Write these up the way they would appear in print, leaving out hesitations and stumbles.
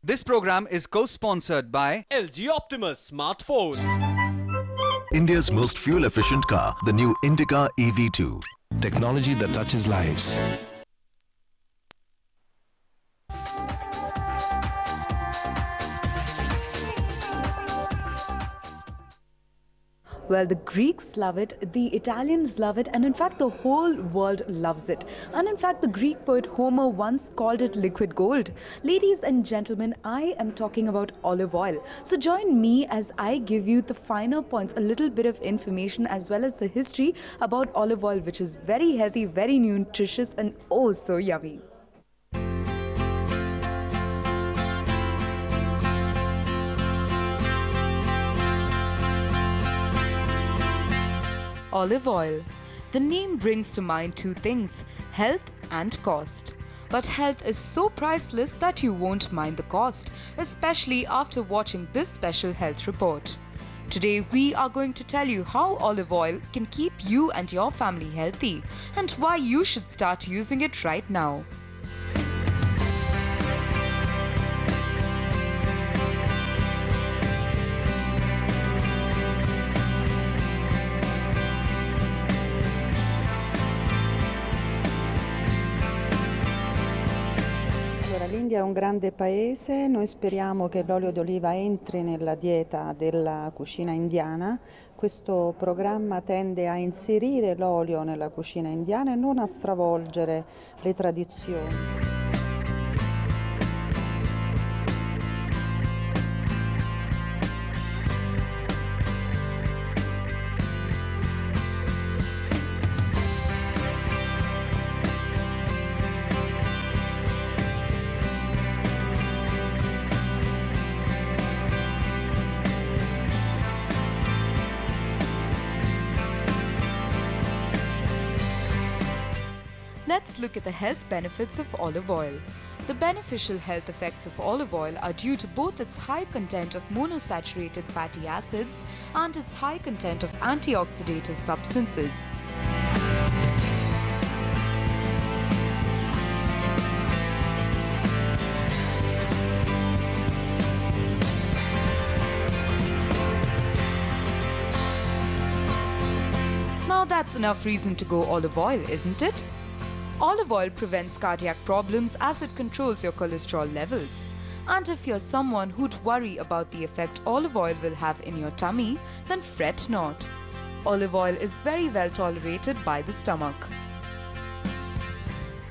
This program is co-sponsored by LG Optimus smartphone. India's most fuel-efficient car, the new Indica EV2. Technology that touches lives. Well, the Greeks love it, the Italians love it, and in fact, the whole world loves it. And in fact, the Greek poet Homer once called it liquid gold. Ladies and gentlemen, I am talking about olive oil. So join me as I give you the finer points, a little bit of information, as well as the history about olive oil, which is very healthy, very nutritious, and oh so yummy. Olive oil. The name brings to mind two things, health and cost. But health is so priceless that you won't mind the cost, especially after watching this special health report. Today we are going to tell you how olive oil can keep you and your family healthy and why you should start using it right now. L'India è un grande paese, noi speriamo che l'olio d'oliva entri nella dieta della cucina indiana. Questo programma tende a inserire l'olio nella cucina indiana e non a stravolgere le tradizioni. Let's look at the health benefits of olive oil. The beneficial health effects of olive oil are due to both its high content of monosaturated fatty acids and its high content of antioxidative substances. Now that's enough reason to go olive oil, isn't it? Olive oil prevents cardiac problems as it controls your cholesterol levels. And if you're someone who'd worry about the effect olive oil will have in your tummy, then fret not. Olive oil is very well tolerated by the stomach.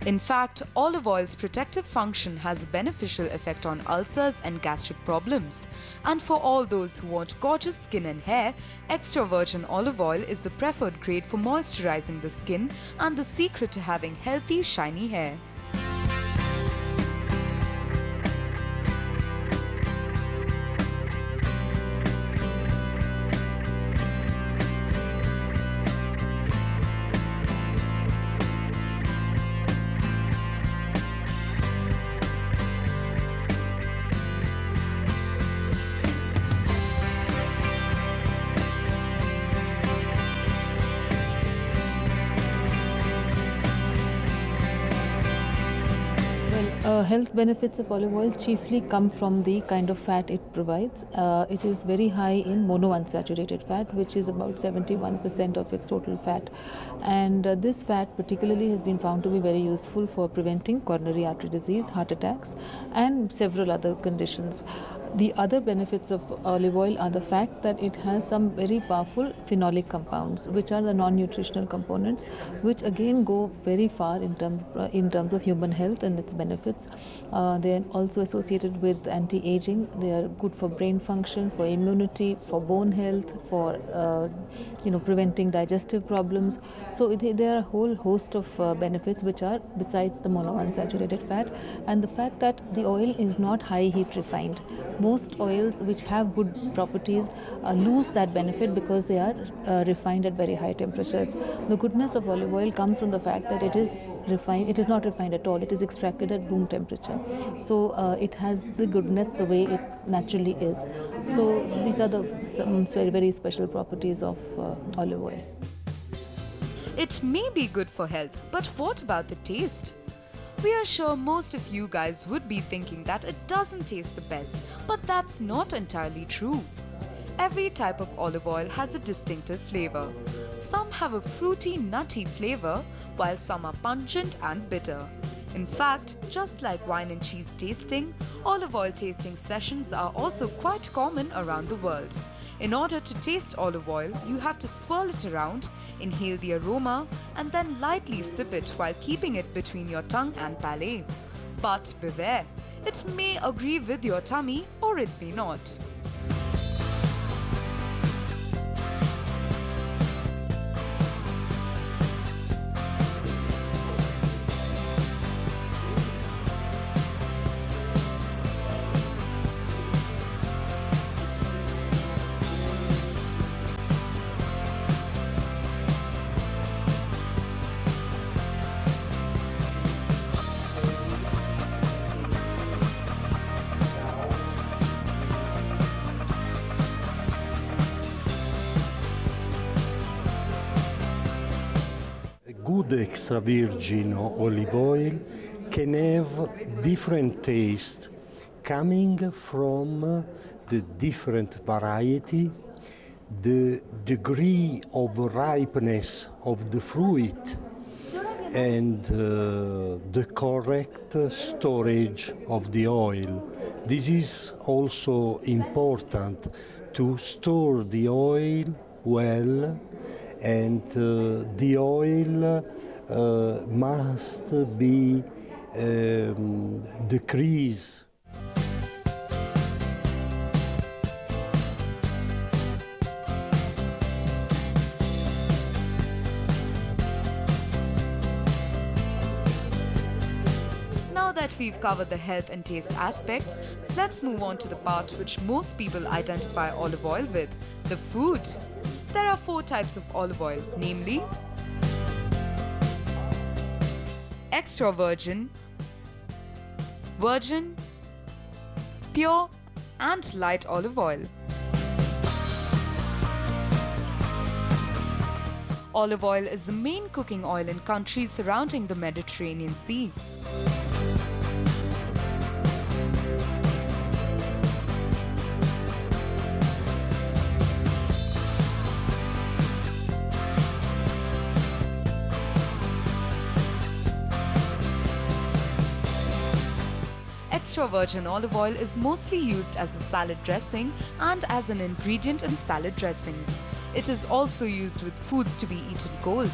In fact, olive oil's protective function has a beneficial effect on ulcers and gastric problems. And for all those who want gorgeous skin and hair, extra virgin olive oil is the preferred grade for moisturizing the skin and the secret to having healthy, shiny hair. Health benefits of olive oil chiefly come from the kind of fat it provides. It is very high in monounsaturated fat, which is about 71% of its total fat. And this fat particularly has been found to be very useful for preventing coronary artery disease, heart attacks, and several other conditions. The other benefits of olive oil are the fact that it has some very powerful phenolic compounds, which are the non-nutritional components, which again go very far in terms of human health and its benefits. They are also associated with anti-aging. They are good for brain function, for immunity, for bone health, for preventing digestive problems. So there are a whole host of benefits which are besides the monounsaturated fat, and the fact that the oil is not high heat refined. Most oils which have good properties lose that benefit because they are refined at very high temperatures. The goodness of olive oil comes from the fact that it is refined. It is not refined at all. It is extracted at room temperature. So it has the goodness the way it naturally is. So these are some very, very special properties of olive oil. It may be good for health, but what about the taste? We are sure most of you guys would be thinking that it doesn't taste the best, but that's not entirely true. Every type of olive oil has a distinctive flavor. Some have a fruity, nutty flavor, while some are pungent and bitter. In fact, just like wine and cheese tasting, olive oil tasting sessions are also quite common around the world. In order to taste olive oil, you have to swirl it around, inhale the aroma, and then lightly sip it while keeping it between your tongue and palate. But beware, it may agree with your tummy or it may not. Good extra virgin olive oil can have different taste coming from the different variety, the degree of ripeness of the fruit, and the correct storage of the oil. This is also important to store the oil well, and the oil must be decreased. Now that we've covered the health and taste aspects, let's move on to the part which most people identify olive oil with, the food. There are 4 types of olive oil, namely extra virgin, virgin, pure, and light olive oil. Olive oil is the main cooking oil in countries surrounding the Mediterranean Sea. Extra virgin olive oil is mostly used as a salad dressing and as an ingredient in salad dressings. It is also used with foods to be eaten cold.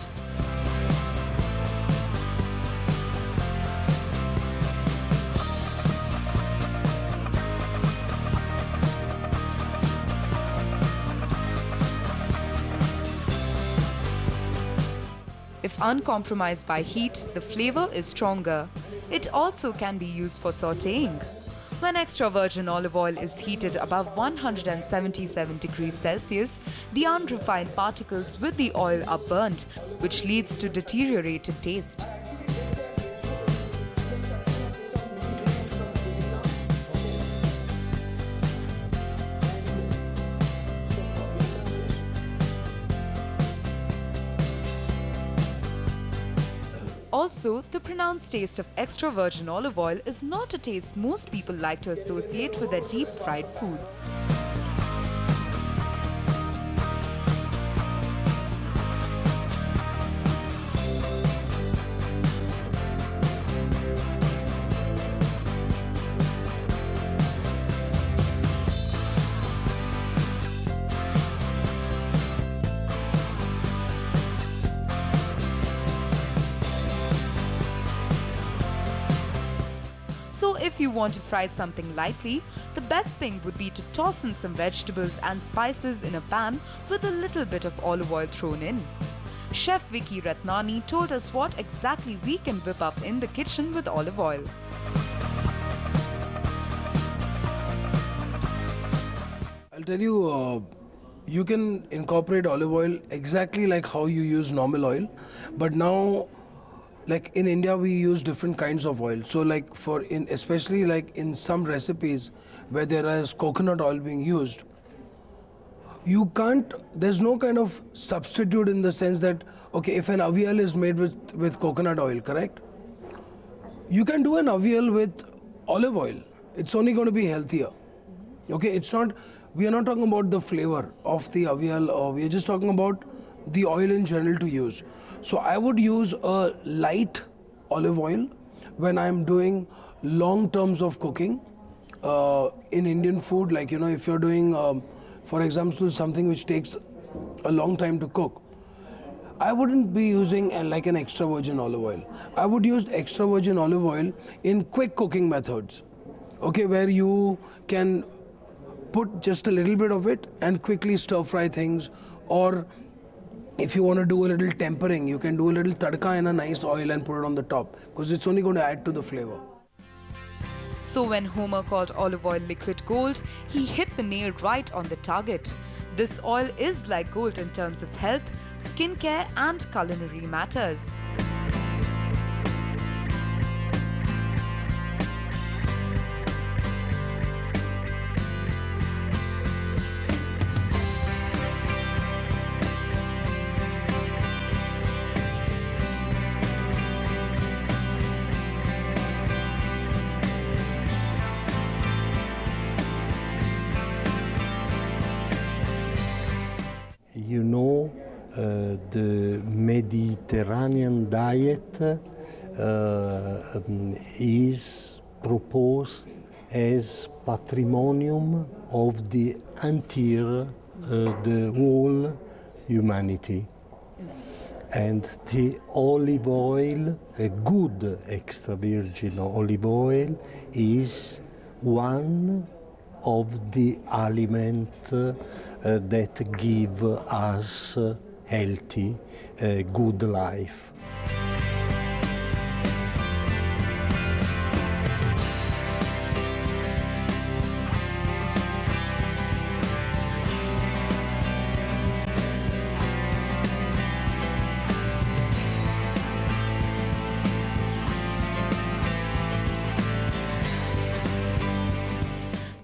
If uncompromised by heat, the flavor is stronger. It also can be used for sautéing. When extra virgin olive oil is heated above 177 degrees Celsius, the unrefined particles with the oil are burnt, which leads to deteriorated taste. Also, the pronounced taste of extra virgin olive oil is not a taste most people like to associate with their deep-fried foods. So if you want to fry something lightly, the best thing would be to toss in some vegetables and spices in a pan with a little bit of olive oil thrown in. Chef Vicky Ratnani told us what exactly we can whip up in the kitchen with olive oil. I'll tell you, you can incorporate olive oil exactly like how you use normal oil, but now, like in India, we use different kinds of oil. So like especially like in some recipes where there is coconut oil being used, there's no kind of substitute in the sense that, okay, if an avial is made with coconut oil, correct? You can do an avial with olive oil. It's only going to be healthier. Okay, it's not, we are not talking about the flavor of the avial, or we are just talking about the oil in general to use. So I would use a light olive oil when I'm doing long terms of cooking in Indian food. Like, you know, if you're doing, for example, something which takes a long time to cook, I wouldn't be using like an extra virgin olive oil. I would use extra virgin olive oil in quick cooking methods, okay, where you can put just a little bit of it and quickly stir fry things. Or if you want to do a little tempering, you can do a little tadka in a nice oil and put it on the top, because it's only going to add to the flavor. So when Homer called olive oil liquid gold, he hit the nail right on the target. This oil is like gold in terms of health, skincare and culinary matters. You know, the Mediterranean diet is proposed as patrimonium of the entire, the whole humanity. And the olive oil, a good extra virgin olive oil, is one of the elements that give us healthy, good life.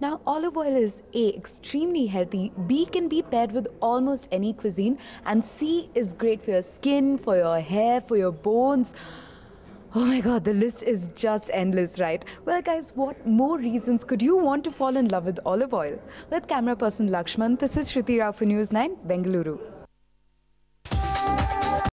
Now, olive oil is A, extremely healthy, B, can be paired with almost any cuisine, and C, is great for your skin, for your hair, for your bones. Oh my god, the list is just endless, right? Well guys, what more reasons could you want to fall in love with olive oil? With camera person Lakshman, this is Shruti Rao for News 9, Bengaluru.